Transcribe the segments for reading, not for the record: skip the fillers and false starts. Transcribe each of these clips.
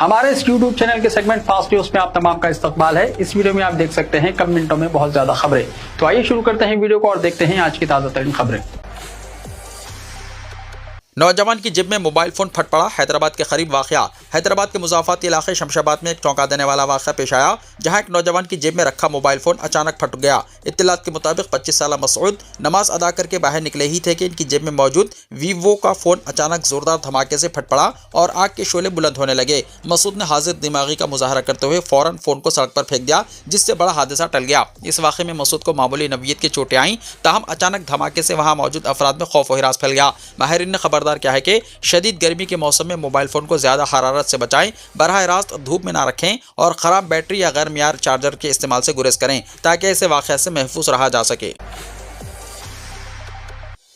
हमारे इस YouTube channel के सेगमेंट फास्ट न्यूज में आप तमाम का इस्तकबाल है। इस वीडियो में आप देख सकते हैं कम मिनटों में बहुत ज्यादा खबरें। तो आइए शुरू करते हैं वीडियो को और देखते हैं आज की ताजा तरीन खबरें। नौजवान की जेब में मोबाइल फोन फट पड़ा। हैदराबाद के करीब वाक़या। हैदराबाद के मुज़ाफ़ाती इलाके शमशाबाद में एक चौंका देने वाला वाक़या पेश आया, जहां एक नौजवान की जेब में रखा मोबाइल फ़ोन अचानक फट गया। इत्तलात के मुताबिक 25 साला मसूद नमाज अदा करके बाहर निकले ही थे कि इनकी जेब में मौजूद वीवो का फ़ोन अचानक ज़ोरदार धमाके से फट पड़ा और आग के शोले बुलंद होने लगे। मसूद ने हाजिर दिमागी का मुजाहरा करते हुए फ़ौरन फ़ोन को सड़क पर फेंक दिया, जिससे बड़ा हादसा टल गया। इस वाक़े में मसूद को मामूली नवीयत की चोटें आईं, ताहम अचानक धमाके से वहाँ मौजूद अफराद में खौफ व हिरास फैल गया। माहिरीन ने खबरदार किया है कि शदीद गर्मी के मौसम में मोबाइल फ़ोन को ज़्यादा हरारत से बचाएं, बरह रास्त धूप में ना रखें और ख़राब बैटरी या गैर मियार चार्जर के इस्तेमाल से गुरेज करें, ताकि ऐसे वाक़या से महफूज रहा जा सके।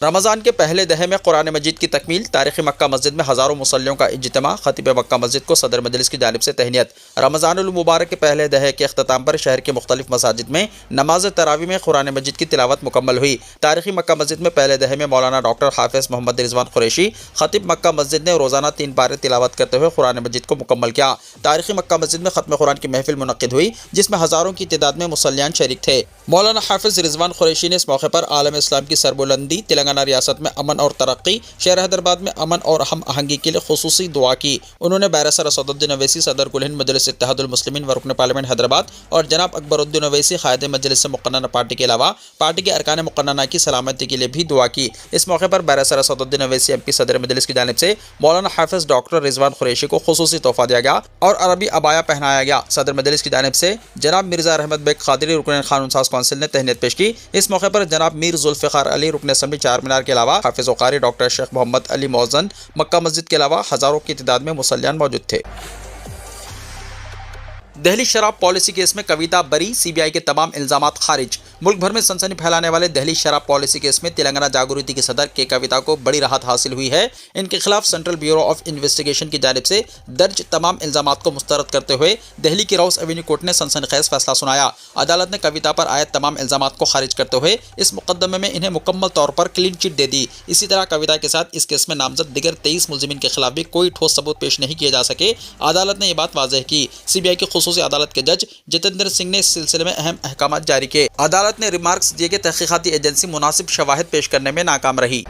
रमज़ान के पहले दहे में कुरान मजीद की तकमील। तारीख़ी मक्का मस्जिद में हज़ारों मुसल्लियों का इज्तिमा। खतीब मक्का मस्जिद को सदर मजलिस की जानिब से तहनीत। रमज़ानुल मुबारक के पहले दहे के अख्ताम पर शहर के मुख्तलिफ मसाजिद में नमाज तरावी में कुरान मजीद की तिलावत मुकम्मल हुई। तारीख़ी मक्का मस्जिद में पहले दहे में मौलाना डॉक्टर हाफिज़ मोहम्मद रिजवान कुरैशी खतीब मक्का मस्जिद ने रोज़ाना 3 पारे तिलावत करते हुए कुरान मजीद को मुकम्मल किया। तारीख़ी मक्का मस्जिद में ख़त्म कुरान की महफिल मुनक़्क़िद हुई, जिसमें हज़ारों की तादाद में मुसल्लियान शरीक थे। मौलाना हाफिज़ रिजवान कुरैशी ने इस मौके पर आलम इस्लाम की सरबुलंदी, तेलंगाना रियासत में अमन और तरक्की, शहर हैदराबाद में अमन और हम आहंगी के लिए खुसूसी दुआ की। उन्होंने बैरिस्टर असदुद्दीन अवैसी, सदर कुल हिंद मजलिस इत्तेहादुल मुस्लिमीन व रुकन पार्लियामेंट हैदराबाद और जनाब अकबरुद्दीन अवैसी कायदे मजलिस मुक़न्नना पार्टी के अलावा पार्टी के अरकान मुक़न्नना की सलामती के लिए भी दुआ की। इस मौके पर बैरिस्टर असदुद्दीन अवैसी एमपी सदर मजलिस की जानिब से मौलाना हाफिज़ डॉक्टर रिजवान कुरैशी को खुसूसी तोहफा दिया गया और अरबी अबाया पहनाया गया। सदर मजलिस की जानिब से जनाब मिर्ज़ा रहमत बेग कादरी रुकन कानून साज कौंसिल ने तहनीत पेश की। इस मौके पर जनाब मीर जुल्फ़िकार अली रुकन असम्बली चार मीनार के अलावा हाफिज़ क़ारी डॉक्टर शेख मोहम्मद अली मौज़न मक्का मस्जिद के अलावा हज़ारों की तादाद में मुसल्लियान मौजूद थे। दहली शराब पॉलिसी केस में कविता बरी, सीबीआई के तमाम इल्ज़ामात खारिज। मुल्क भर में सनसनी फैलाने वाले दहली शराब पॉलिसी केस में तेलंगाना जागृति की सदर के कविता को बड़ी राहत हासिल हुई है। इनके खिलाफ सेंट्रल ब्यूरो ऑफ इन्वेस्टिगेशन की जानिब से दर्ज तमाम इल्ज़ामात को मुस्तरद करते हुए दिल्ली की राउस एवेन्यू कोर्ट ने सनसनीखेज़ फैसला सुनाया। अदालत ने कविता पर आए तमाम इल्ज़ामात को खारिज करते हुए इस मुकदमे में इन्हें मुकम्मल तौर पर क्लीन चिट दे दी। इसी तरह कविता के साथ इस केस में नामजद दिगर 23 मुलजिमीन के खिलाफ भी कोई ठोस सबूत पेश नहीं किए जा सके। अदालत ने यह बात वाज़ेह की। सीबीआई की खुसूसी अदालत के जज जितेंद्र सिंह ने इस सिलसिले में अहम अहकाम जारी किए। अदालत ने रिमार्क्स दिए कि तहकीकाती एजेंसी मुनासिब शवाहिद पेश करने में नाकाम रही।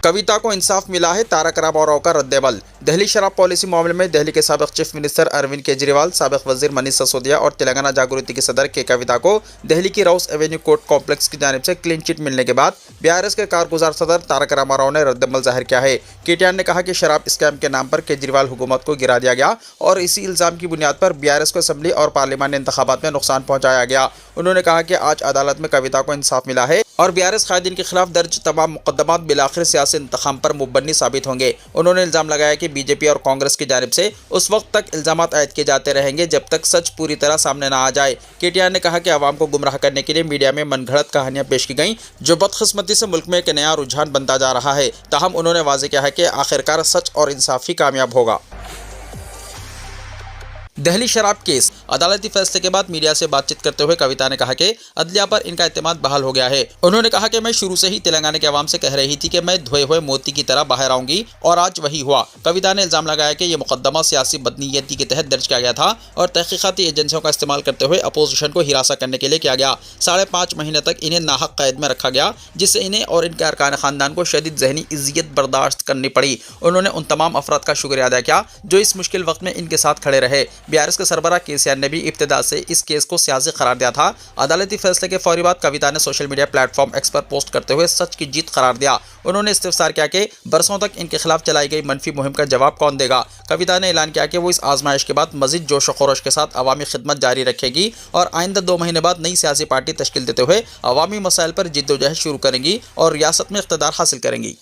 कविता को इंसाफ मिला है, तारक रामाराव का रद्द-ए-अमल। दिल्ली शराब पॉलिसी मामले में दिल्ली के साबिक़ चीफ मिनिस्टर अरविंद केजरीवाल, साबिक़ वज़ीर मनीष सिसोदिया और तेलंगाना जागृति की सदर के कविता को दिल्ली की राउस एवेन्यू कोर्ट कॉम्प्लेक्स की जानिब से क्लीन चिट मिलने के बाद बीआरएस के कारगुजार सदर तारक रामाराव ने रद्द-ए-अमल जाहिर किया है। केटीआर ने कहा कि शराब स्कैम के नाम पर केजरीवाल हुकूमत को गिरा दिया गया और इसी इल्ज़ाम की बुनियाद पर बीआरएस को असम्बली और पार्लियामानी इंतखाबात में नुकसान पहुँचाया गया। उन्होंने कहा कि आज अदालत में कविता को इंसाफ मिला है और बीआरएस कायदीन के खिलाफ दर्ज तमाम मुकदमात बिलाखिर सियासी इंतखाम पर मुबन्नी साबित होंगे। उन्होंने इल्ज़ाम लगाया कि बीजेपी और कांग्रेस की जानिब से उस वक्त तक इल्ज़ामात आयद किए जाते रहेंगे जब तक सच पूरी तरह सामने ना आ जाए। केटीआर ने कहा कि आवाम को गुमराह करने के लिए मीडिया में मनगढ़ंत कहानियां पेश की गईं, जो बदकिस्मती से मुल्क में एक नया रुझान बनता जा रहा है। ताहम उन्होंने वाज़ेह किया है कि आखिरकार सच और इंसाफ ही कामयाब होगा। दिल्ली शराब केस। अदालती फैसले के बाद मीडिया से बातचीत करते हुए कविता ने कहा कि अदलिया पर इनका एतमाद बहाल हो गया है। उन्होंने कहा कि मैं शुरू से ही तेलंगाना के अवाम से कह रही थी कि मैं धोए हुए मोती की तरह बाहर आऊंगी और आज वही हुआ। कविता ने इल्ज़ाम लगाया कि यह मुकदमा सियासी बदनीयती के तहत दर्ज किया गया था और तहकीकाती एजेंसियों का इस्तेमाल करते हुए अपोजिशन को हिरासा करने के लिए किया गया। 5.5 महीने तक इन्हें नाहक कैद में रखा गया, जिससे इन्हें और इनके अरकान ख़ानदान को शदीद ज़हनी इज़्ज़त बर्दाश्त करनी पड़ी। उन्होंने उन तमाम अफराद का शुक्रिया अदा किया जो इस मुश्किल वक्त में इनके साथ खड़े रहे। बीआरएस के सरबराह केसीआर ने भी इब्तिदा से इस केस को सियासी करार दिया था। अदालती फैसले के फौरी बाद कविता ने सोशल मीडिया प्लेटफॉर्म एक्स पर पोस्ट करते हुए सच की जीत करार दिया। उन्होंने इस्तिफसार किया कि बरसों तक इनके खिलाफ चलाई गई मनफी मुहिम का जवाब कौन देगा। कविता ने ऐलान किया कि वो इस आजमाइश के बाद मजीद जोश व खरोश के साथ अवामी खिदमत जारी रखेगी और आइंदा 2 महीने बाद नई सियासी पार्टी तश्कील देते हुए अवामी मसाइल पर जिद्दोजहद शुरू करेंगी और रियासत में इक़्तिदार हासिल करेंगी।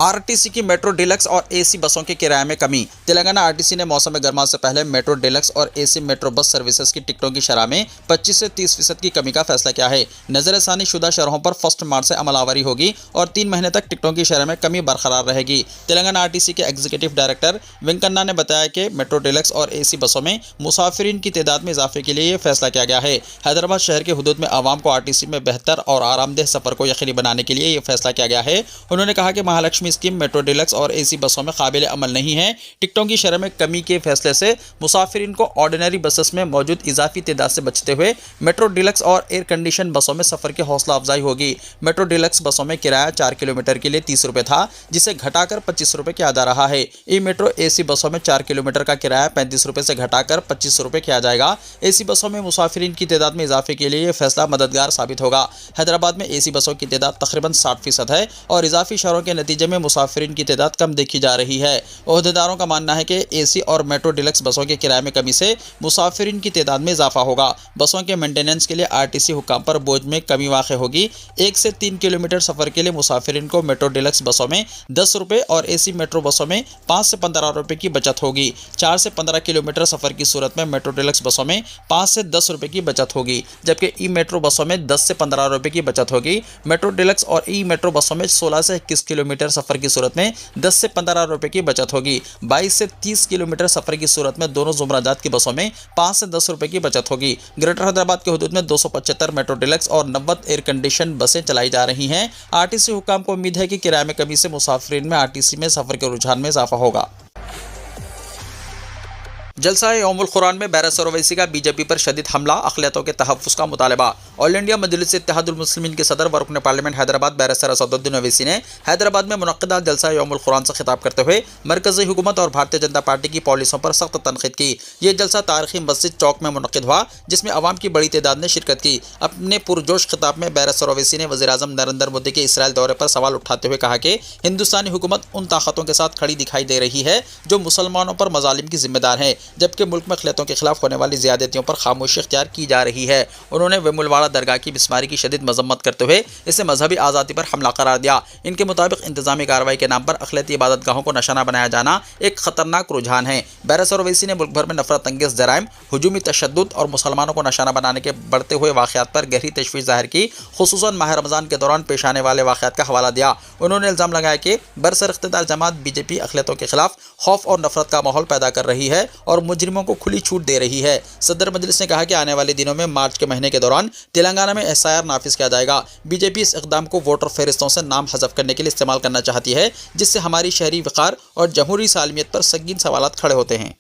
आरटीसी की मेट्रो डिलक्स और एसी बसों के किराए में कमी। तेलंगाना आरटीसी ने मौसम गर्मा से पहले मेट्रो डिलक्स और एसी मेट्रो बस सर्विसेज की टिकटों की शरह में 25 से 30% की कमी का फैसला किया है। नजरसानी शुदा शरहों पर 1 मार्च से अमलावरी होगी और 3 महीने तक टिकटों की शरह में कमी बरकरार रहेगी। तेलंगाना आरटीसी के एग्जीक्यूटिव डायरेक्टर वेंकन्ना ने बताया कि मेट्रो डिलक्स और एसी बसों में मुसाफिरीन की तादाद में इजाफे के लिए यह फैसला किया गया है। हैदराबाद शहर के हुदूद में आवाम को आरटीसी में बेहतर और आरामदेह सफर को यकीनी बनाने के लिए यह फैसला किया गया है। उन्होंने कहा कि Mahalakshmi Lakshmi scheme metro deluxe और AC बसों में काबिल अमल नहीं है। टिकटों की शरह में कमी के फैसले से मुसाफिरीन को ऑर्डिनरी बसेस में मौजूद इजाफी तादाद से बचते हुए मेट्रो डिलक्स और एयर कंडीशन बसों में सफर की हौसला अफजाई होगी। मेट्रो डिलक्स बसों में किराया 4 किलोमीटर के लिए 30 रुपये था, जिसे घटाकर 25 रुपये किया जा रहा है। ई मेट्रो AC बसों में 4 किलोमीटर का किराया 35 रुपये से घटाकर 25 रुपये किया जाएगा। AC बसों में मुसाफिरीन की तादाद में इजाफे के लिए यह फैसला मददगार साबित होगा। हैदराबाद में AC बसों की तादाद तकरीबन 60% है और इजाफी शहरों के नतीजे में मुसाफिरीन की तादाद कम देखी जा रही है। ओहदेदारों का मानना है कि AC और मेट्रो डिलक्स बसों के किराए में कमी से मुसाफिरीन की तादाद में इजाफा होगा। बसों के मेंटेनेंस के लिए RTC हुक्काम पर बोझ में कमी वाक़ होगी। 1 से 3 किलोमीटर सफ़र के लिए मुसाफिरीन को मेट्रो डिलक्स बसों में 10 रुपये और AC मेट्रो बसों में 5 से 15 रुपये की बचत होगी। 4 से 15 किलोमीटर सफ़र की सूरत में मेट्रो डिलक्स बसों में 5 से 10 रुपये की बचत होगी, जबकि ई मेट्रो बसों में 10 से 15 रुपये की बचत होगी। मेट्रो डिलक्स और ई मेट्रो बसों में 16 से 21 किलोमीटर सफ़र की सूरत में 10 से 15 रुपये की बचत होगी। 22 से 30 किलोमीटर सफ़र की सूरत में दोनों जुमराजात की बसों में 5 से 10 रुपये की बचत होगी। ग्रेटर हैदराबाद के हुदूद में 275 मेट्रो डिलक्स और 90 एयर कंडीशन बसें चलाई जा रही हैं। RTC हुक्काम को उम्मीद है कि किराए में कमी से मुसाफिरीन में RTC में सफ़र के रुझान में इजाफा होगा। जलसा-ए यौमुल कुरान में बैरसर ओवैसी का बीजेपी पर शदीद हमला, अक़लियतों के तहफ़्फ़ुज़ का मुतालबा। ऑल इंडिया मजलिस इत्तेहादुल मुस्लिमीन के सदर व रुकन पार्लियामेंट हैदराबाद बैरसर असदुद्दीन ओवैसी ने हैदराबाद में मुनक़्क़दा जलसा-ए यौमुल कुरान से खिताब करते हुए मरकज़ी हुकूमत और भारतीय जनता पार्टी की पॉलिसियों पर सख्त तनक़ीद की। ये जलसा तारीख़ी मस्जिद चौक में मुनक़्क़िद हुआ, जिसमें अवाम की बड़ी तादाद ने शिरकत की। अपने पुरजोश खिताब में बैरसर ओवैसी ने वज़ीर-ए-आज़म नरेंद्र मोदी के इसराइल दौरे पर सवाल उठाते हुए कहा कि हिंदुस्तानी हुकूमत उन ताकतों के साथ खड़ी दिखाई दे रही है जो मुसलमानों पर मज़ालिम की जिम्मेदार हैं, जबकि मुल्क में अक़लियतों के खिलाफ होने वाली ज़्यादतियों पर खामोशी इख्तियार की जा रही है। उन्होंने वेमुलवाड़ा दरगाह की बिस्मारी की शदीद मजम्मत करते हुए इसे मजहबी आज़ादी पर हमला करार दिया। इनके मुताबिक इंतजामी कार्रवाई के नाम पर अक़लियती इबादत गाहों को निशाना बनाया जाना एक ख़तरनाक रुझान है। बैरसर ओवैसी ने मुल्क भर में नफरत अंगेज़ जराइम, हुजूमी तशद्दुद और मुसलमानों को निशाना बनाने के बढ़ते हुए वाक़यात पर गहरी तशवीश ज़ाहिर की, खुसूसन माह रमज़ान के दौरान पेश आने वाले वाक़यात का हवाला दिया। उन्होंने इल्ज़ाम लगाया कि बरसर इख्तिदार जमात BJP अक़लियतों के खिलाफ खौफ और नफरत का माहौल पैदा कर रही है और मुजरिमों को खुली छूट दे रही है। सदर मजलिस ने कहा कि आने वाले दिनों में मार्च के महीने के दौरान तेलंगाना में SIR नाफिज किया जाएगा। BJP इस इक़दाम को वोटर फहरिस्तों से नाम हज़फ करने के लिए इस्तेमाल करना चाहती है, जिससे हमारी शहरी वक़ार और जमहूरी सालमियत पर संगीन सवालात खड़े होते हैं।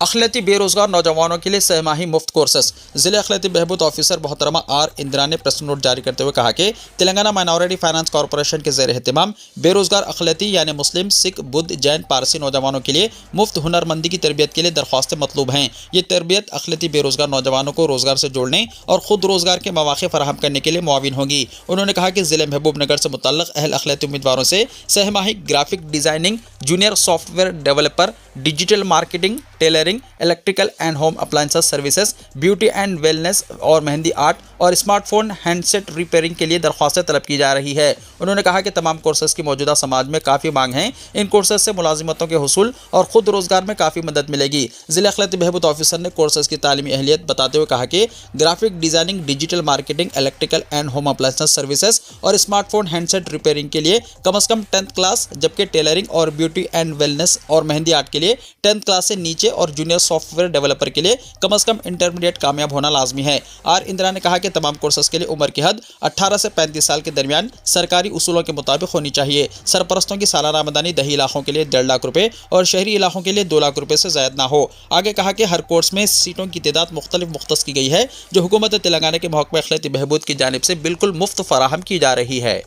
अक़लियती बेरोज़गार नौजवानों के लिए सहमाही मुफ्त कोर्सेस। ज़िले अक़लियती बहबूद ऑफिसर मोहतरमा R इंदिरा ने प्रेस नोट जारी करते हुए कहा कि तेलंगाना माइनॉरिटी फाइनेंस कॉरपोरेशन के ज़ेर एहतिमाम बेरोज़गार अक़लियती यानी मुस्लिम, सिख, बुद्ध, जैन, पारसी नौजवानों के लिए मुफ्त हुनरमंदी की तरबियत के लिए दरख्वास्तें मतलूब हैं। ये तरबियत अक़लियती बेरोज़गार नौजवानों को रोज़गार से जोड़ने और ख़ुद रोज़गार के मौक़े फ़राहम करने के लिए मुआविन होगी। उन्होंने कहा कि ज़िले महबूबनगर से मुतल्लक़ अहल अक़लियती उम्मीदवारों से सहमाही graphic designing, junior software developer, digital marketing, tailoring, electrical and home appliances services, beauty and wellness और मेहंदी आर्ट और स्मार्टफोन हैंडसेट रिपेयरिंग के लिए दरख्वास्तें तलब की जा रही है। उन्होंने कहा कि तमाम कोर्सेज़ की मौजूदा समाज में काफ़ी मांग है। इन कोर्सेज़ से मुलाजिमतों के हुसूल और ख़ुद रोज़गार में काफ़ी मदद मिलेगी। ज़िला अक़लियती बहबूद ऑफिसर ने कोर्सेज़ की तालीमी अहलियत बताते हुए कहा कि graphic designing, digital marketing, electrical and home appliances services और स्मार्टफोन हैंडसेट रिपेयरिंग के लिए कम अज़ कम 10th क्लास, जबकि टेलरिंग और ब्यूटी एंड वेलनेस और मेहंदी आर्ट के लिए 10th क्लास से नीचे और जूनियर सॉफ्टवेयर डेवलपर के लिए कम अज़ कम इंटरमीडिएट कामयाब होना लाजमी है। R इंदिरा ने कहा कि तमाम कोर्सेज़ के लिए उम्र की हद 18 से 35 साल के दरमियान सरकारी उसूलों के मुताबिक होनी चाहिए। सरपरस्तों की सालाना आमदनी दही इलाकों के लिए 1.5 लाख रुपये और शहरी इलाकों के लिए 2 लाख रुपये से ज़ायद ना हो। आगे कहा कि हर कोर्स में सीटों की तादाद मुख्तलिफ मुख्तस की गई है, जो हुकूमत तेलंगाना के महकमा अक़लियती बहबूद की जानिब से बिल्कुल मुफ्त फराहम की जा रही है।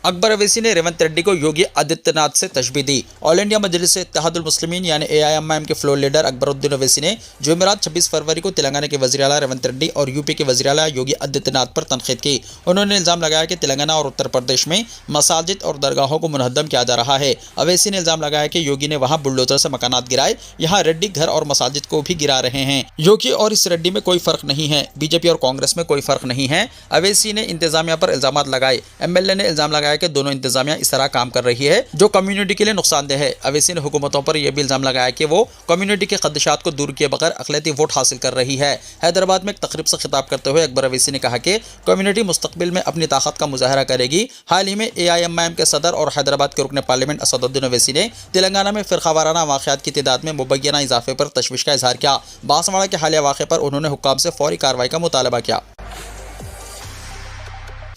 अकबर ओवैसी ने रेवंत रेड्डी को योगी आदित्यनाथ से तशबीह दी। ऑल इंडिया मजलिस इत्तेहादुल मुस्लिमीन यानी AIMIM के फ्लोर लीडर अकबरुद्दीन ओवैसी ने जुमेरात 26 फरवरी को तेलंगाना के वज़ीर आला रेवंत रेड्डी और यूपी के वज़ीर आला योगी आदित्यनाथ पर तनक़ीद की। उन्होंने इल्ज़ाम लगाया कि तेलंगाना और उत्तर प्रदेश में मसाजिद और दरगाहों को मुनहद्दम किया जा रहा है। ओवैसी ने इल्ज़ाम लगाया कि योगी ने वहाँ बुलडोजर से मकानात गिराए, यहाँ रेड्डी घर और मसाजिद को भी गिरा रहे हैं। योगी और इस रेड्डी में कोई फ़र्क नहीं है, BJP और कांग्रेस में कोई फ़र्क नहीं है। ओवैसी ने इंतजामिया पर इल्ज़ामात लगाए। MLA ने इल्ज़ाम लगाया कि दोनों इंतजामिया इस तरह काम कर रही है जो कम्युनिटी के लिए नुकसानदेह है। ओवैसी ने हुकूमतों पर यह भी इल्ज़ाम लगाया कि वो कम्युनिटी के खदशात को दूर किए बगैर अक़लियती वोट हासिल कर रही है। हैदराबाद में एक तकरीब से खिताब करते हुए अकबर ओवैसी ने कहा कि कम्युनिटी मुस्तक़बिल में अपनी ताकत का मुजाहरा करेगी। हाल ही में AIMIM के सदर और हैदराबाद के रुकन पार्लियामेंट असदुद्दीन ओवैसी ने तेलंगाना में फ़िरक़ावाराना वाक़यात की तादाद में मुबय्यना इजाफे पर तशवीश का इज़हार किया। बांसवाड़ा के हालिया वाक़े पर उन्होंने हुक्काम से फ़ौरी कार्रवाई का मुतालबा किया।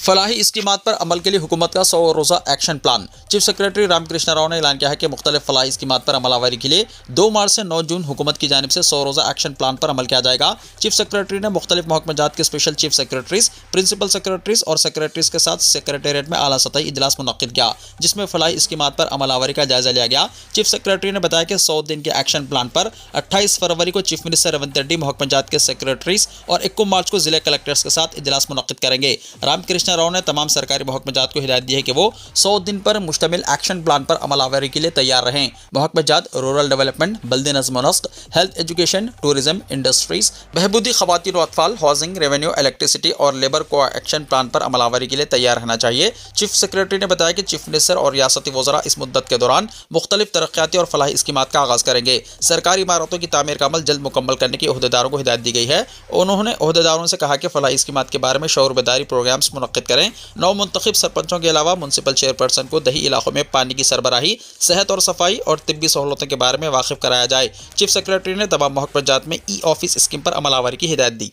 फलाही स्कीमात पर अमल के लिए हुकूमत का 100 रोज़ा action plan. Chief secretary Ramakrishna Rao ने ऐलान किया है कि मुख्तलिफ फलाही स्कीमात पर अमलावरी के लिए 2 मार्च से 9 जून हुकूमत की जानिब से 100 रोज़ा एक्शन प्लान पर अमल किया जाएगा। चीफ सेक्रेटरी ने मुख्तलिफ महकमाजात के special chief secretaries, principal secretaries और सेक्रेटरीज के साथ सेक्रेटेरिएट में आला सतही इजलास मुनक्किद किया, जिसमें फलाही स्कीमात पर अमलावरी का जायजा लिया गया। चीफ सेक्रेटरी ने बताया कि 100 दिन के एक्शन प्लान पर 28 फरवरी को चीफ मिनिस्टर रेवंत रेड्डी महकमाजात के सेक्रेटरीज और 21 मार्च को जिले कलेक्टर्स के साथ इजलास मुनक्किद करेंगे। रामकृष्ण राव ने तमाम सरकारी महकमाजात को हिदायत दी है कि वो 100 दिन पर मुश्तमिल एक्शन प्लान पर अमलावरी के लिए तैयार रहें। महकमाजात रूरल डेवलपमेंट, बल्दी नज़्म व नस्क, हेल्थ, एजुकेशन, टूरिज्म, इंडस्ट्रीज, बहबूदी खवातीन व अतफाल, हाउसिंग, रेवेन्यू, इलेक्ट्रिसिटी और लेबर को एक्शन प्लान पर अमलावरी के लिए तैयार रहना चाहिए। चीफ सेक्रेटरी ने बताया कि चीफ मिनिस्टर और रियासती वज़रा इस मुद्दत के दौरान मुख्तलिफ तरक्याती और फलाही स्कीमात का आगाज़ करेंगे। सरकारी इमारतों की तामीर का अमल जल्द मुकम्मल करने की ओहदेदारों को हिदायत दी गई है। उन्होंने ओहदेदारों से कहा कि फलाही स्कीमात के बारे में शऊर बेदारी प्रोग्राम्स मुनक्किद करें। नौ मुंतखब सरपंचों के अलावा म्युनिसिपल चेयरपर्सन को दही इलाकों में पानी की सरबराही, सेहत और सफाई और तिब्बी सहूलतों के बारे में वाकिफ कराया जाए। चीफ सेक्रेटरी ने तमाम महकमाजात में ई ऑफिस स्कीम पर अमलावरी की हिदायत दी।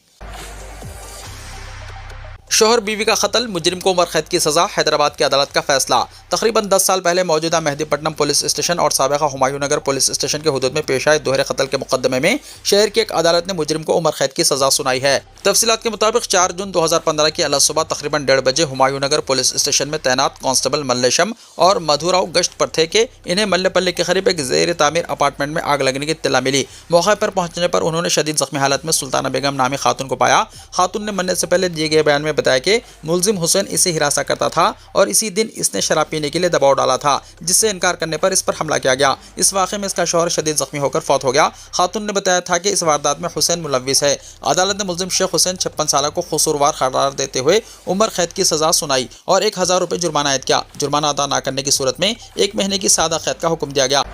शोहर बीवी का कत्ल, मुजरिम को उम्र कैद की सज़ा, हैदराबाद की अदालत का फैसला। तकरीबन 10 साल पहले मौजूदा मेहदीपट्टनम पुलिस स्टेशन और साबिक़ा हुमायूं नगर पुलिस स्टेशन के हुदूद में पेश आए दोहरे कत्ल के मुकदमे में शहर की एक अदालत ने मुजरिम को उम्र कैद की सज़ा सुनाई है। तफसीलात के मुताबिक 4 जून 2015 की अलग सुबह तकरीबन 1:30 बजे हुमायूं नगर पुलिस स्टेशन में तैनात कांस्टेबल मल्लेशम और मधुराव गश्त पर थे कि इन्हें मल्लेपल्ली के करीब एक ज़ेर तामीर अपार्टमेंट में आग लगने की इत्तला मिली। मौके पर पहुंचने पर उन्होंने शदीद ज़ख्मी हालत में सुल्ताना बेगम नामी खातून को पाया। खातून ने मरने से पहले दिए गए बयान में बताया कि मुलजिम हुसैन इसे हिरासा करता था और इसी दिन इसने शराब पीने के लिए दबाव डाला था, जिससे इनकार करने पर इस पर हमला किया गया। इस वाक़े में इसका शौहर शदीद ज़ख्मी होकर फौत हो गया। खातून ने बताया था कि इस वारदात में हुसैन मुलव्विस है। अदालत ने मुलजिम शेख हुसैन 56 साल को कसूरवार करार देते हुए उम्र कैद की सज़ा सुनाई और 1000 रुपये जुर्माना आयद किया। जुर्माना अदा न करने की सूरत में 1 महीने की सादा कैद का हुक्म दिया गया।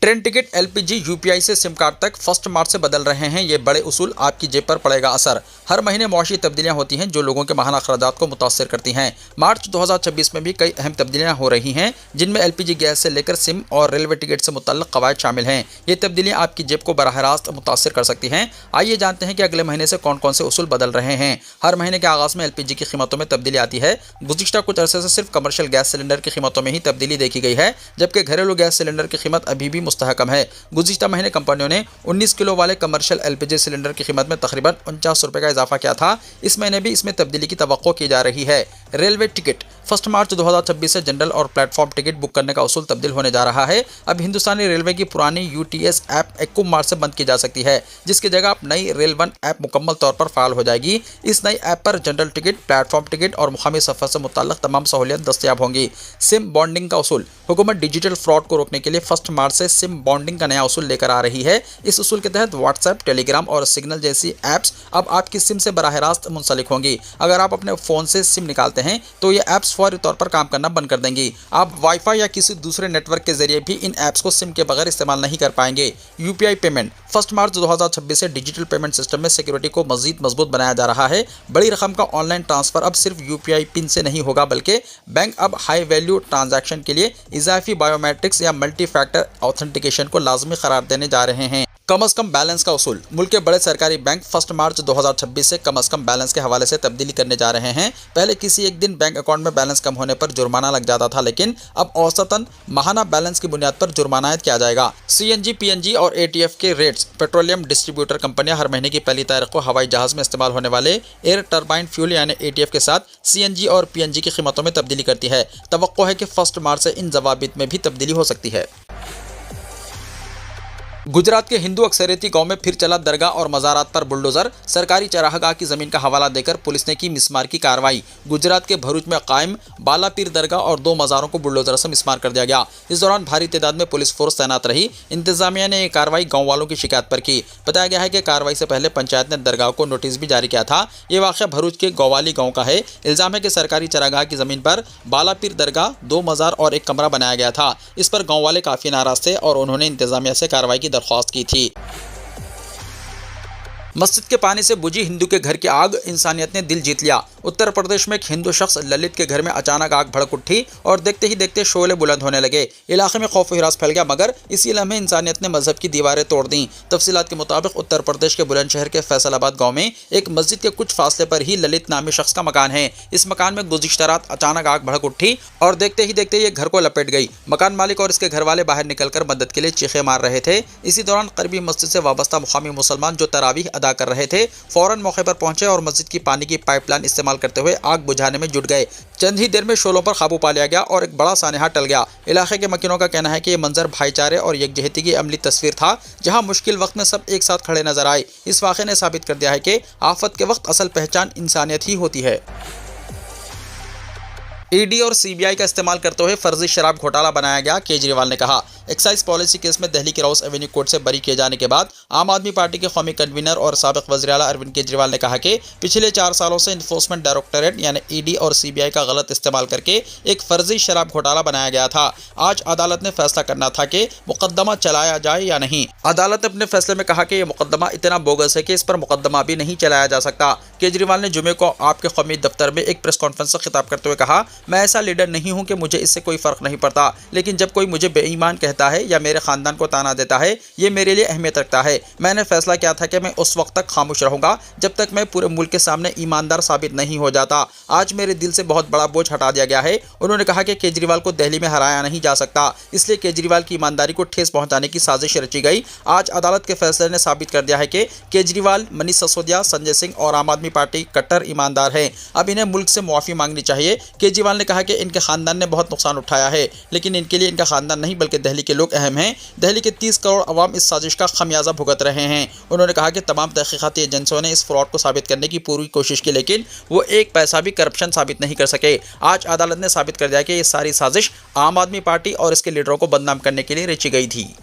ट्रेन टिकट, LPG, UPI से सिम कार्ड तक 1 मार्च से बदल रहे हैं ये बड़े उसूल, आपकी जेब पर पड़ेगा असर। हर महीने मौशी तब्दीलियाँ होती हैं जो लोगों के माहाना अखराजात को मुतासर करती हैं। मार्च 2026 में भी कई अहम तब्दीलियाँ हो रही हैं, जिनमें LPG गैस से लेकर सिम और रेलवे टिकट से मुतल्लिक़ कवायद शामिल हैं। ये तब्दीलियाँ आपकी जेब को बराह रास्त मुतासर कर सकती हैं। आइए जानते हैं कि अगले महीने से कौन कौन से उसूल बदल रहे हैं। हर महीने के आगाज़ में LPG की कीमतों में तब्दीली आती है। गुज़िश्ता कुछ अरसे से सिर्फ कमर्शियल गैस सिलेंडर की कीमतों में ही तब्दीली देखी गई है, जबकि घरेलू गैस सिलेंडर की कीमत अभी भी मुस्तहकम है। गुज़िश्ता महीने कंपनियों ने 19 किलो वाले कमर्शियल LPG सिलेंडर की कीमत में तकरीबन 49 रुपये का इजाफा किया था। इस महीने भी इसमें तब्दीली की तवक्को की जा रही है। रेलवे टिकट, 1 मार्च 2026 से जनरल और प्लेटफॉर्म टिकट बुक करने का उसूल तब्दील होने जा रहा है। अब हिंदुस्तानी रेलवे की पुरानी UTS ऐप 21 मार्च से बंद की जा सकती है, जिसकी जगह अब नई रेल वन ऐप मुकम्मल तौर पर फ़ाल हो जाएगी। इस नई ऐप पर जनरल टिकट, प्लेटफॉर्म टिकट और मुकामी सफ़र से मुताल्लिक़ तमाम सहूलियत दस्तयाब होंगी। सिम बॉन्डिंग का उसूल, हुकूमत डिजिटल फ्रॉड को रोकने के लिए 1 मार्च से सिम बॉन्डिंग का नया उसूल लेकर आ रही है। इस उसूल के तहत व्हाट्सएप, टेलीग्राम और सिग्नल जैसी ऐप्स अब आपकी सिम से बराह रास्त मुंसलिक होंगी। अगर आप अपने फ़ोन से सिम निकालते हैं तो ये ऐप्स फौरी तौर पर काम करना बंद कर देंगी। आप वाईफाई या किसी दूसरे नेटवर्क के जरिए भी इन ऐप्स को सिम के बगैर इस्तेमाल नहीं कर पाएंगे। UPI पेमेंट, 1 मार्च 2026 से डिजिटल पेमेंट सिस्टम में सिक्योरिटी को मजीद मजबूत बनाया जा रहा है। बड़ी रकम का ऑनलाइन ट्रांसफर अब सिर्फ UPI पिन से नहीं होगा, बल्कि बैंक अब हाई वैल्यू ट्रांजैक्शन के लिए इजाफी बायोमेट्रिक्स या मल्टी फैक्टर ऑथेंटिकेशन को लाजमी करार देने जा रहे हैं। कम अज़ कम बैलेंस का उसूल, मुल्क के बड़े सरकारी बैंक 1 मार्च 2026 से कम अज़ कम बैलेंस के हवाले से तब्दीली करने जा रहे हैं। पहले किसी एक दिन बैंक अकाउंट में बैलेंस कम होने पर जुर्माना लग जाता था, लेकिन अब औसतन माहाना बैलेंस की बुनियाद पर जुर्माना आयद किया जाएगा। CNG, PNG और ATF के रेट्स, पेट्रोलियम डिस्ट्रीब्यूटर कंपनियां हर महीने की पहली तारीख को हवाई जहाज़ में इस्तेमाल होने वाले एयर टर्बाइन फ्यूल यानी ATF के साथ CNG और PNG की कीमतों में तब्दीली करती है। तवक्को है कि 1 मार्च से इन ज़वाबित में भी तब्दीली हो सकती है। गुजरात के हिंदू अक्सरियती गांव में फिर चला दरगाह और मज़ारात पर बुलडोज़र। सरकारी चरागाह की ज़मीन का हवाला देकर पुलिस ने की मिसमार की कार्रवाई। गुजरात के भरूच में कायम बालापीर दरगाह और 2 मज़ारों को बुलडोज़र से मिसमार कर दिया गया। इस दौरान भारी तादाद में पुलिस फोर्स तैनात रही। इंतजामिया ने यह कार्रवाई गाँव वालों की शिकायत पर की। बताया गया है कि कार्रवाई से पहले पंचायत ने दरगाह को नोटिस भी जारी किया था। ये वाक़या भरूच के गौवाली गाँव का है। इल्ज़ाम है कि सरकारी चरागाह की ज़मीन पर बालापीर दरगाह, 2 मज़ार और एक कमरा बनाया गया था। इस पर गाँव वाले काफ़ी नाराज़ थे और उन्होंने इंतजामिया से कार्रवाई की दरख्वास्त की थी। मस्जिद के पानी से बुझी हिंदू के घर की आग, इंसानियत ने दिल जीत लिया। उत्तर प्रदेश में एक हिंदू शख्स ललित के घर में अचानक आग भड़क उठी और देखते ही देखते शोले बुलंद होने लगे। इलाके में खौफ हिरास फैल गया, मगर इसी लम्हे इंसानियत ने मजहब की दीवारें तोड़ दी। तफसीलात के मुताबिक उत्तर प्रदेश के बुलंदशहर के फैसलाबाद गाँव में एक मस्जिद के कुछ फासले पर ही ललित नामी शख्स का मकान है। इस मकान में गुज़िश्ता रात अचानक आग भड़क उठी और देखते ही देखते ये घर को लपेट गई। मकान मालिक और इसके घर वाले बाहर निकलकर मदद के लिए चीखें मार रहे थे। इसी दौरान करीबी मस्जिद से वाबस्ता मुकामी मुसलमान जो तरावीह अदा कर रहे थे फौरन मौके पर पहुंचे और मस्जिद की पानी की पाइपलाइन इस्तेमाल करते हुए आग बुझाने में जुट गए। चंद ही देर में शोलों पर काबू पा लिया गया और एक बड़ा सानहा टल गया। इलाके के मकीनों का कहना है कि यह मंजर भाईचारे और यकजहती की अमली तस्वीर था, जहां मुश्किल वक्त में सब एक साथ खड़े नजर आए। इस वाक़े ने साबित कर दिया है कि आफत के वक्त असल पहचान इंसानियत ही होती है। ईडी और सीबीआई का इस्तेमाल करते हुए फर्जी शराब घोटाला बनाया गया, केजरीवाल ने कहा। एक्साइज पॉलिसी केस में दिल्ली की राउस एवेन्यू कोर्ट से बरी किए जाने के बाद आम आदमी पार्टी के कौमी कन्वीनर और साबिक वज़ीर आला अरविंद केजरीवाल ने कहा कि पिछले 4 सालों से इन्फोर्समेंट डायरेक्टोरेट यानी ईडी और सीबीआई का गलत इस्तेमाल करके एक फर्जी शराब घोटाला बनाया गया था। आज अदालत ने फैसला करना था कि मुकदमा चलाया जाए या नहीं। अदालत ने अपने फैसले में कहा कि यह मुकदमा इतना बोगस है कि इस पर मुकदमा भी नहीं चलाया जा सकता। केजरीवाल ने जुमे को आपके कौमी दफ्तर में एक प्रेस कॉन्फ्रेंस से खिताब करते हुए कहा, मैं ऐसा लीडर नहीं हूं कि मुझे इससे कोई फर्क नहीं पड़ता, लेकिन जब कोई मुझे बेईमान कहता है या मेरे खानदान को ताना देता है, ये मेरे लिए अहमियत रखता है। मैंने फैसला किया था कि मैं उस वक्त तक खामोश रहूंगा जब तक मैं पूरे मुल्क के सामने ईमानदार साबित नहीं हो जाता। आज मेरे दिल से बहुत बड़ा बोझ हटा दिया गया है। उन्होंने कहा कि केजरीवाल को दिल्ली में हराया नहीं जा सकता, इसलिए केजरीवाल की ईमानदारी को ठेस पहुंचाने की साजिश रची गई। आज अदालत के फैसले ने साबित कर दिया है कि केजरीवाल, मनीष सिसोदिया, संजय सिंह और आम आदमी पार्टी कट्टर ईमानदार है। अब इन्हें मुल्क से मुआफ़ी मांगनी चाहिए। केजरीवाल ने कहा कि इनके खानदान ने बहुत नुकसान उठाया है, लेकिन इनके लिए इनका खानदान नहीं बल्कि दिल्ली के लोग अहम हैं। दिल्ली के 30 करोड़ अवाम इस साजिश का खमियाजा भुगत रहे हैं। उन्होंने कहा कि तमाम तहकीकाती एजेंसियों ने इस फ्रॉड को साबित करने की पूरी कोशिश की, लेकिन वो एक पैसा भी करप्शन साबित नहीं कर सके। आज अदालत ने साबित कर दिया कि ये सारी साजिश आम आदमी पार्टी और इसके लीडरों को बदनाम करने के लिए रची गई थी।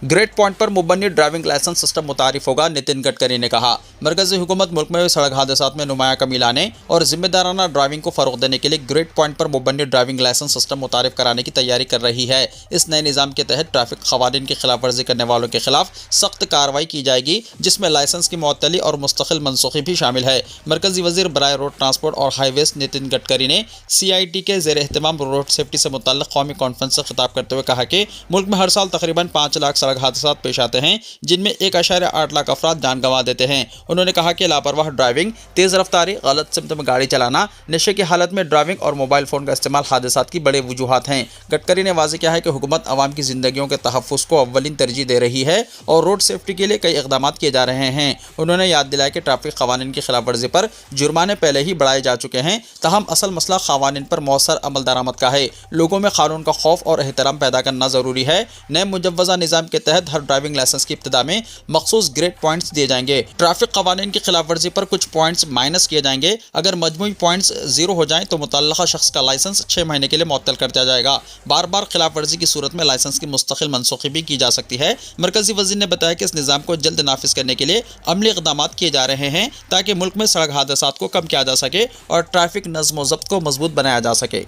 ग्रेड पॉइंट पर मुबन्नी ड्राइविंग लाइसेंस सिस्टम मुतारिफ होगा, नितिन गडकरी ने कहा। मरकजी हुकूमत मुल्क में सड़क हादसात में नुमाया कमी लाने और जिम्मेदाराना ड्राइविंग को फ़रोग़ देने के लिए ग्रेड पॉइंट पर मुबन्नी ड्राइविंग लाइसेंस सिस्टम मुतारिफ कराने की तैयारी कर रही है। इस नए निज़ाम के तहत ट्रैफिक क़वानीन की खिलाफ वर्जी करने वालों के खिलाफ सख्त कार्रवाई की जाएगी, जिसमें लाइसेंस की मुअत्तली और मुस्तकिल मनसूखी भी शामिल है। मरकजी वज़ीर बराए रोड ट्रांसपोर्ट और हाईवेज नितिन गडकरी ने CIT के ज़ेर एहतमाम रोड सेफ्टी से मुतल्लिक़ कौमी कॉन्फ्रेंस से खिताब करते हुए कहा कि मुल्क में हर साल तकरीबन 5 लाख सड़क हादसात पेश आते हैं, जिनमें 1.8 लाख अफराद जान गंवा देते हैं। उन्होंने कहा कि लापरवाह ड्राइविंग, तेज़ रफ्तारी, गलत सिमत में गाड़ी चलाना, नशे की हालत में ड्राइविंग और मोबाइल फ़ोन का इस्तेमाल हादसात की बड़े वजूहात हैं। गडकरी ने वाज़ेह किया है कि हुकूमत अवाम की ज़िंदगियों के तहफ़्फ़ुज़ को अव्वलीन तरजीह दे रही है और रोड सेफ्टी के लिए कई इक़दाम किए जा रहे हैं। उन्होंने याद दिलाया कि ट्रैफिक क़वानीन की खिलाफ वर्जी पर जुर्माने पहले ही बढ़ाए जा चुके हैं, तहम असल मसला क़वानीन पर मौसर अमल दरामद का है। लोगों में कानून का खौफ और एहतराम पैदा करना ज़रूरी है। नए मुजव्वज़ा निज़ाम के तहत हर ड्राइविंग लाइसेंस की इब्तिदा में मखसूस ग्रेड पॉइंट्स दिए जाएंगे। ट्रैफिक क़वानीन की खिलाफ वर्जी पर कुछ पॉइंट्स माइनस किए जाएंगे। अगर मजमूई पॉइंट्स 0 हो जाएं तो मुतल्लक़ा शख्स का लाइसेंस 6 महीने के लिए मुअत्तल कर दिया जाएगा। बार बार खिलाफ वर्जी की सूरत में लाइसेंस की मुस्तकिल मनसूखी भी की जा सकती है। मरकजी वज़ीर ने बताया कि इस निज़ाम को जल्द नाफिज करने के लिए अमली इक़दाम किए जा रहे हैं, ताकि मुल्क में सड़क हादसात को कम किया जा सके और ट्रैफिक नज़्म व ज़ब्त को मजबूत बनाया जा सके।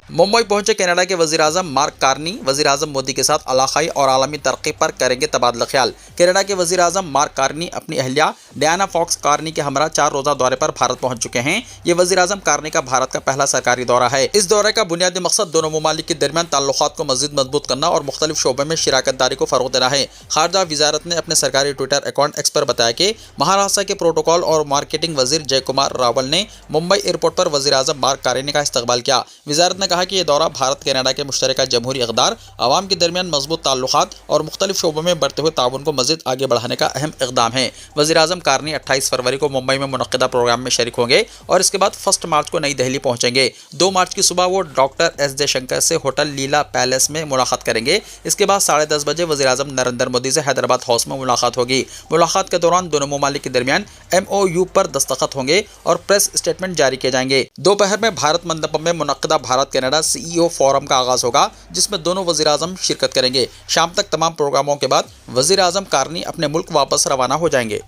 मुंबई पहुंचे कनाडा के वज़ीर-ए-आज़म मार्क कार्नी वज़ीर-ए-आज़म मोदी के साथ इलाक़ाई और आलमी तरक्की पर करेंगे तबादला ख्याल। कनाडा के वज़ीर-ए-आज़म मार्क कार्नी अपनी अहलिया डायना फॉक्स कार्नी के हमरा 4 रोज़ा दौरे पर भारत पहुंच चुके हैं। ये वज़ीर-ए-आज़म कार्नी का भारत का पहला सरकारी दौरा है। इस दौरे का बुनियादी मकसद दोनों ममालिक के दरमियान ताल्लुकात को मज़ीद मजबूत करना और मुख्तलिफ शोबे में शिराकतदारी को फ़रोग़ देना है। खारजा वज़ारत ने अपने सरकारी ट्विटर अकाउंट एक्स पर बताया कि महाराष्ट्र के प्रोटोकॉल और मार्केटिंग वज़ीर जय कुमार रावल ने मुंबई एयरपोर्ट पर वज़ीर-ए-आज़म मार्क कार्नी का इस्तकबाल किया। वज़ारत ने कहा कि यह दौरा भारत कनाडा के मुश्तरका जमहूरी इक़दार, अवाम के दरमियान मजबूत ताल्लुकात और मुख्तलिफ शोबों में बढ़ते हुए ताउन को मज़ीद आगे बढ़ाने का अहम इक़दाम है। वज़ीर-ए-आज़म कार्नी 28 फरवरी को मुंबई में मुनक़्क़िदा प्रोग्राम में शरीक होंगे और इसके बाद 1 मार्च को नई दिल्ली पहुँचेंगे। 2 मार्च की सुबह वो डॉक्टर S जयशंकर से होटल लीला पैलेस में मुलाकात करेंगे। इसके बाद 10:30 बजे वज़ीर-ए-आज़म नरेंद्र मोदी से हैदराबाद हाउस में मुलाकात होगी। मुलाकात के दौरान दोनों ममालिक के दरमियान MOU पर दस्तखत होंगे और प्रेस स्टेटमेंट जारी किए जाएंगे। दोपहर में भारत मंडपम में मुनक़्क़िदा भारत कनाडा CEO फोरम का आगाज़ होगा, जिसमें दोनों वज़ीर-ए-आज़म शिरकत करेंगे। शाम तक तमाम प्रोग्रामों के बाद वज़ीर-ए-आज़म कार्नी अपने मुल्क वापस रवाना हो जाएंगे।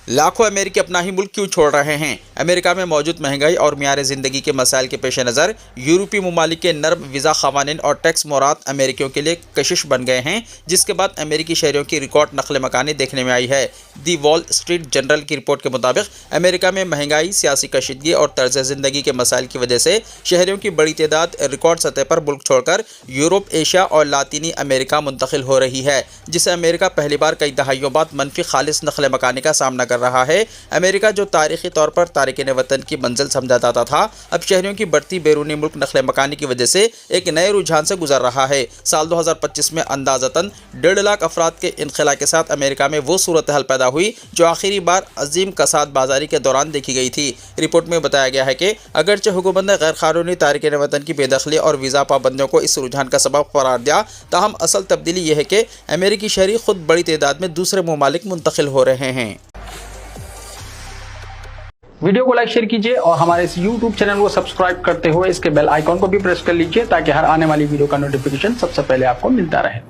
लाखों अमेरिकी अपना ही मुल्क क्यों छोड़ रहे हैं? अमेरिका में मौजूद महंगाई और मियार ज़िंदगी के मसाइल के पेश नज़र यूरोपीय ममालिक के नर्म वीज़ा क़वानीन और टैक्स मोरात अमेरिकियों के लिए कशिश बन गए हैं, जिसके बाद अमेरिकी शहरियों की रिकॉर्ड नकल मकानी देखने में आई है। दी वॉल स्ट्रीट जर्नल की रिपोर्ट के मुताबिक अमेरिका में महंगाई, सियासी कशीदगी और तर्ज ज़िंदगी के मसाइल की वजह से शहरियों की बड़ी तादाद रिकॉर्ड सतह पर मुल्क छोड़कर यूरोप, एशिया और लातीनी अमेरिका मुंतकिल हो रही है, जिसे अमेरिका पहली बार कई दहाइयों बाद मनफी खालिस नकल मकानी का सामना कर रहा है। अमेरिका जो तारीखी तौर पर तारिकीन वतन की मंजिल समझा जाता था, अब शहरियों की बढ़ती बैरूनी मुल्क नकल मकानी की वजह से एक नए रुझान से गुजर रहा है। साल 2025 में अंदाज़तन 1.5 लाख अफराद के इनखला के साथ अमेरिका में वो सूरत हाल पैदा हुई जो आखिरी बार अजीम कसाद बाजारी के दौरान देखी गई थी। रिपोर्ट में बताया गया है कि अगरचे हुकूमत ने गैर कानूनी तारिकीन वतन की बेदखली और वीज़ा पाबंदियों को इस रुझान का सबब करार दिया, ताहम असल तब्दीली यह है कि अमेरिकी शहरी खुद बड़ी तादाद में दूसरे ममालिक मुंतकिल हो रहे हैं। वीडियो को लाइक शेयर कीजिए और हमारे इस YouTube चैनल को सब्सक्राइब करते हुए इसके बेल आइकॉन को भी प्रेस कर लीजिए ताकि हर आने वाली वीडियो का नोटिफिकेशन सबसे पहले आपको मिलता रहे।